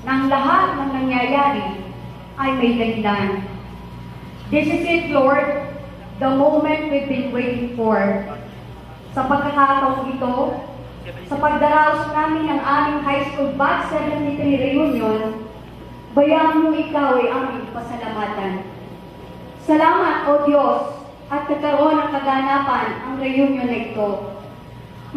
Nang lahat ng nangyayari ay may dahilan. This is it, Lord, the moment we've been waiting for. Sa pagkakataong ito, sa pagdaraos namin ng aming high school batch 73 reunion, bayaan mo ikaw ay aming pasalamatan. Salamat, O Diyos, at nagkaroon ng kaganapan ang reunion na ito.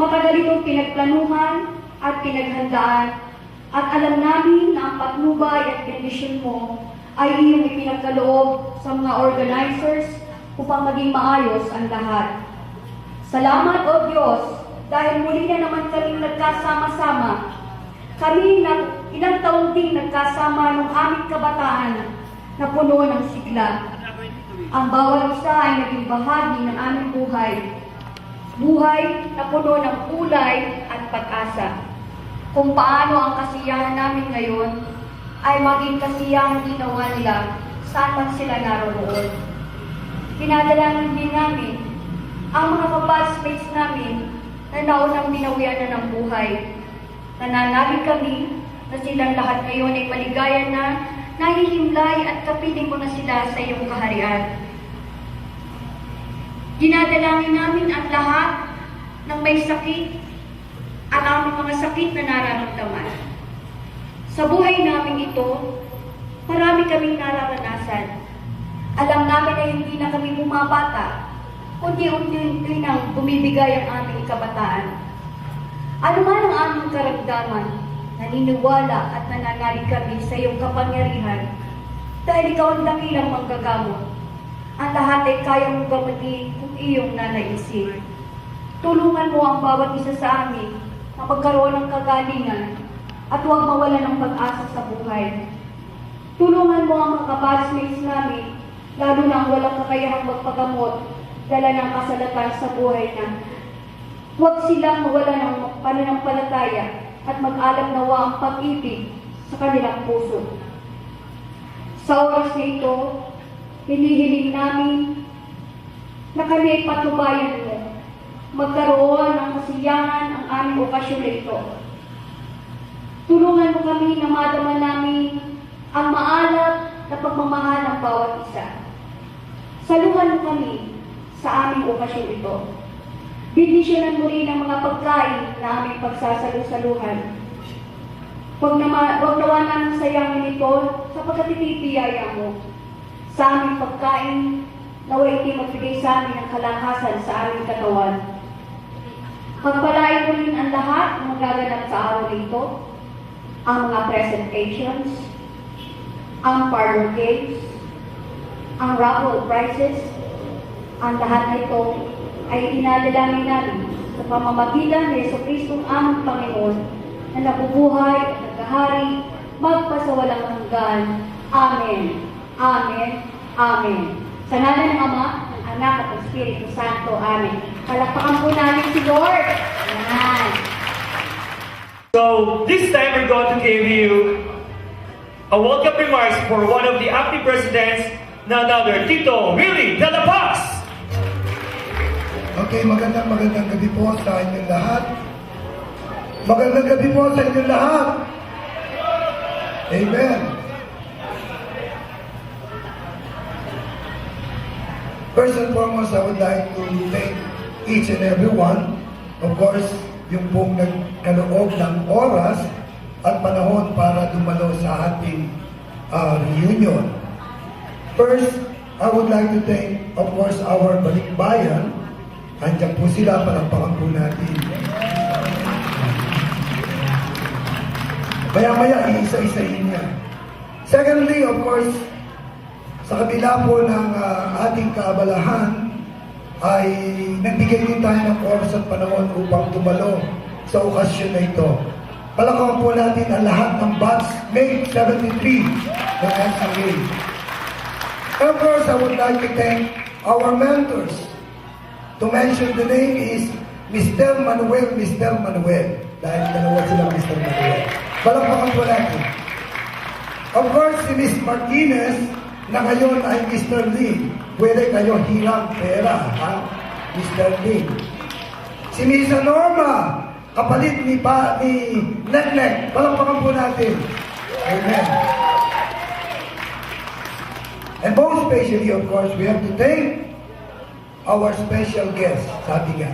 Matagal itong pinagplanuhan at pinaghandaan, at alam namin na ang patnubay at bendisyon mo ay iyong ipinagkaloob sa mga organizers upang maging maayos ang lahat. Salamat, O Diyos, dahil muli na naman kaming nagkasama-sama. Kami na ilang taon din nagkasama ng aming kabataan na puno ng sigla. Ang bawat isa ay naging bahagi ng aming buhay. Buhay na puno ng kulay at pag-asa. Kung paano ang kasiyahan namin ngayon ay maging kasiyahan ginawa nila saan man sila naroon. Pinadalangin din namin ang mga kabatchmates namin na naunang binawian na ng buhay. Nananalig kami na silang lahat ngayon ay maligaya na, nahihimlay at kapiling mo na sila sa iyong kaharian. Dinadalangin namin ang lahat ng may sakit at aming mga sakit na nararamdaman. Sa buhay namin ito, marami kaming nararanasan. Alam namin na hindi na kami bumabata, unti-unti nang bumibigay ang aming kabataan. Ano man ang aming karamdaman, naniniwala at nananalig kami sa iyong kapangyarihan dahil ikaw ang dakilang manggagamot. Ang lahat ay kaya mong gamutin kung iyong nanaisin. Tulungan mo ang bawat isa sa amin na magkaroon ng kagalingan at huwag mawala ng pag-asa sa buhay. Tulungan mo ang mga kabatchmates namin, lalo na ang walang kakayahang magpagamot, dala ng kasalatan sa buhay na huwag silang mawala ng pananampalataya at mag-alam nawa ang pag-ibig sa kanilang puso. Sa oras na ito, hinihiling namin na kami ay patubayan mo. Magkaroon ng kasiyahan ang aming okasyon na ito. Tulungan mo kami na madama namin ang maalab na pagmamahal ng bawat isa. Saluhan mo kami sa aming okasyon ito. Bendisyonan mo rin ang mga pagkain na aming pagsasalu-saluhan. Huwag nawa namin sayangin ito sapagkat ititiyaya mo. Sa aming pagkain, naway iti magbigay sa amin ng kalakasan sa aming katawan. Pagpalain mo rin ang lahat ng magaganap sa araw na ito, ang mga presentations, ang parlor games, ang raffle prizes, ang lahat na ito ay inalalamin namin sa pamamagitan ni Jesucristong aming Panginoon na nabubuhay at naghahari magpasawalang hanggan. Amen. Amen. Amen. Sa ngalan ng Ama, ng Anak at ng Espiritu Santo. Amen. Palakpakan po namin si Lord. Amen. So, this time we're going to give you a welcome remarks for one of the active presidents, none other, Tito Willie de la Paz. Okay, magandang gabi po sa inyong lahat. Magandang gabi po sa inyong lahat. Amen. First and foremost, I would like to thank each and every one. Of course, yung pong nagkaloob ng oras at panahon para dumalo sa ating reunion. First, I would like to thank, of course, our balikbayan. Andiyan po sila, palakpakan po natin. Maya-maya, iisa-isahin niya. Secondly, of course, sa kabila po ng ating kaabalahan, ay nagbigay din tayo ng oras at panahon upang tumalo sa okasyon na ito. Palakpakan po natin ang lahat ng batch May 73 ng SRA. Of course, I would like to thank our mentors. To mention the name is Mr. Manuel. Dahil dalawa sila Mr. Manuel. Palakpakan po natin. Of course, si Miss Martinez, na ngayon ay Mr. Lee. Pwede kayo hilang pera, ha? Mr. Lee. Si Miss Norma, kapalit ni Nek. Palakpakan po natin. Amen. And most especially, of course, we have to thank our special guest. Sabi nga,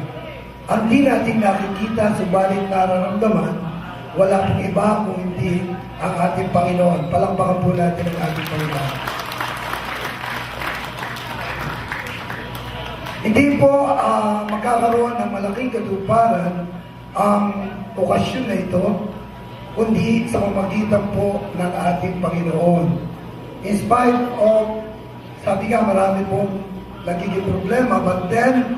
ang di natin nakikita, subalit nararamdaman, wala pong iba kung hindi ang ating Panginoon. Palakpakan po natin ang ating Panginoon. Hindi po magkakaroon ng malaking katuparan ang okasyon na ito, kundi sa pamamagitan po ng ating Panginoon. In spite of, sabi nga, marami pong nagiging problema, but then,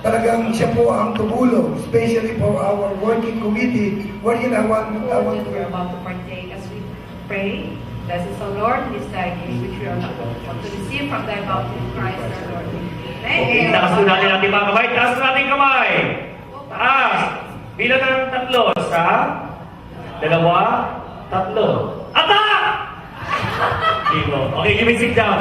talagang siya po ang tumulong, especially for our working committee, wherein I want We're about to partake as we pray. Bless us, O Lord, this thy gift which we are about to receive from thy mouth in Christ our Lord. Thank Okay, you. taas po natin ating mga kamay. Taas natin kamay. Taas. Bilang ng 3. Isa, 2, 3. Atak! Okay, give me sit down.